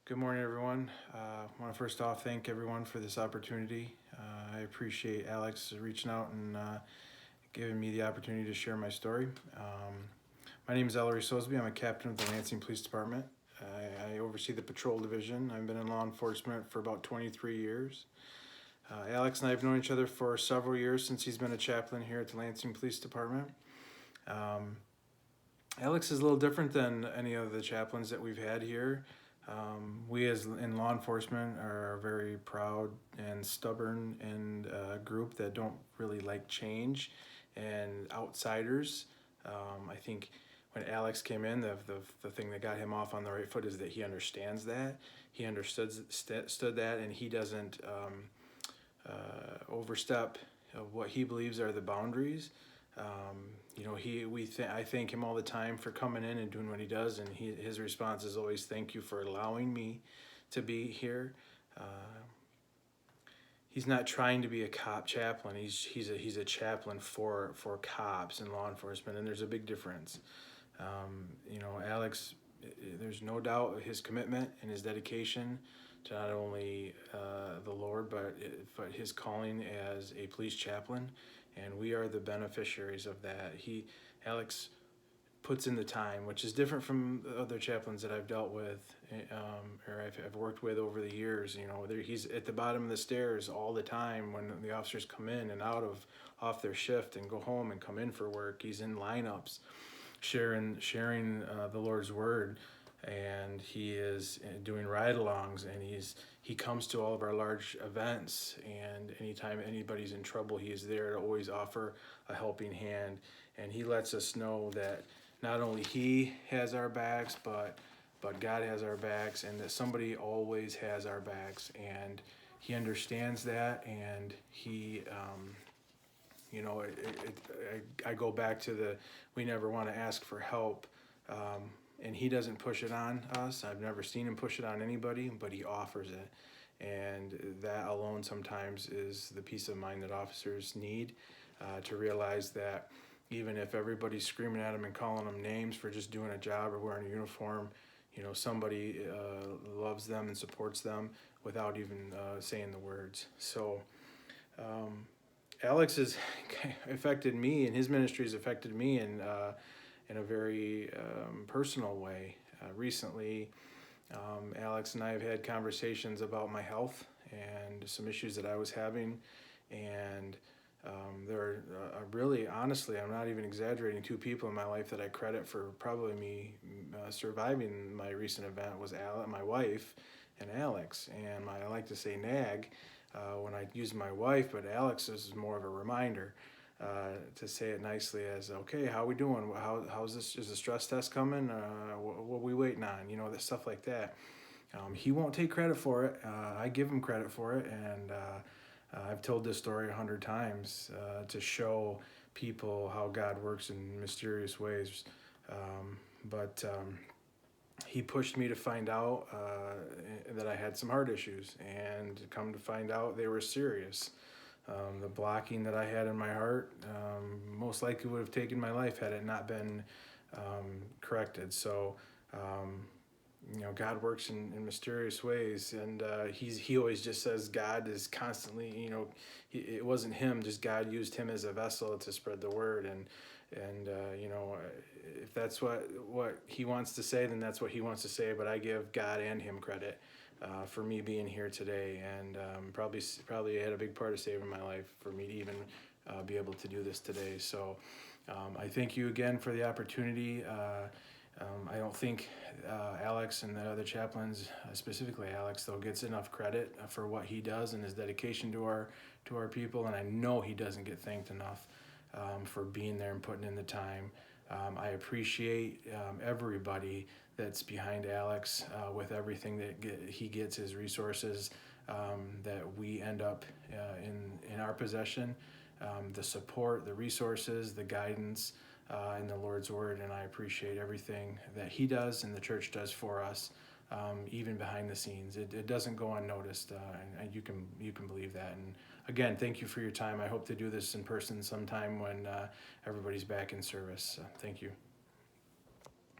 Good morning, everyone. I want to first off thank everyone for this opportunity. I appreciate Alex reaching out and giving me the opportunity to share my story. My name is Ellery Sosebee. I'm a captain of the Lansing Police Department. I oversee the patrol division. I've been in law enforcement for about 23 years. Alex and I have known each other for several years since he's been a chaplain here at the Lansing Police Department. Alex is a little different than any of the chaplains that we've had here. We as in law enforcement are a very proud and stubborn and group that don't really like change and outsiders. I think when Alex came in, the thing that got him off on the right foot is that he understands that. He understood that, and he doesn't overstep what he believes are the boundaries. I thank him all the time for coming in and doing what he does, and his response is always, "Thank you for allowing me to be here." He's not trying to be a cop chaplain. He's a chaplain for cops and law enforcement, and there's a big difference. Alex, there's no doubt his commitment and his dedication to not only the Lord, but his calling as a police chaplain, and we are the beneficiaries of that. Alex puts in the time, which is different from the other chaplains that I've dealt with, or I've worked with over the years. He's at the bottom of the stairs all the time when the officers come in and off their shift and go home and come in for work. He's in lineups, sharing the Lord's word, and he is doing ride-alongs, and he comes to all of our large events, and anytime anybody's in trouble, he is there to always offer a helping hand. And he lets us know that not only he has our backs, but God has our backs, and that somebody always has our backs, and he understands that. And he I go back to we never want to ask for help, and he doesn't push it on us. I've never seen him push it on anybody, but he offers it, and that alone sometimes is the peace of mind that officers need, to realize that even if everybody's screaming at them and calling them names for just doing a job or wearing a uniform, somebody loves them and supports them without even saying the words. So Alex has affected me, and his ministry has affected me in a very personal way. Recently, Alex and I have had conversations about my health and some issues that I was having, and there are really, honestly, I'm not even exaggerating, two people in my life that I credit for probably me surviving my recent event was my wife and Alex. And I like to say nag when I use my wife, but Alex is more of a reminder, to say it nicely as, "Okay, how we doing? How's this? Is the stress test coming? What are we waiting on?" That stuff like that. He won't take credit for it. I give him credit for it, and I've told this story 100 times to show people how God works in mysterious ways. But he pushed me to find out that I had some heart issues, and come to find out they were serious. The blocking that I had in my heart most likely would have taken my life had it not been corrected. So God works in mysterious ways, and he always just says God is constantly, it wasn't him, just God used him as a vessel to spread the word. And if that's what he wants to say, then that's what he wants to say. But I give God and him credit for me being here today, and probably had a big part of saving my life for me to even be able to do this today. So I thank you again for the opportunity. I don't think Alex and the other chaplains, specifically Alex, though, gets enough credit for what he does and his dedication to our people, and I know he doesn't get thanked enough for being there and putting in the time. I appreciate everybody that's behind Alex with everything that he gets, his resources that we end up in our possession, the support, the resources, the guidance, in the Lord's word, and I appreciate everything that he does and the church does for us, even behind the scenes. It doesn't go unnoticed, and you can believe that. And again, thank you for your time. I hope to do this in person sometime when everybody's back in service. Thank you.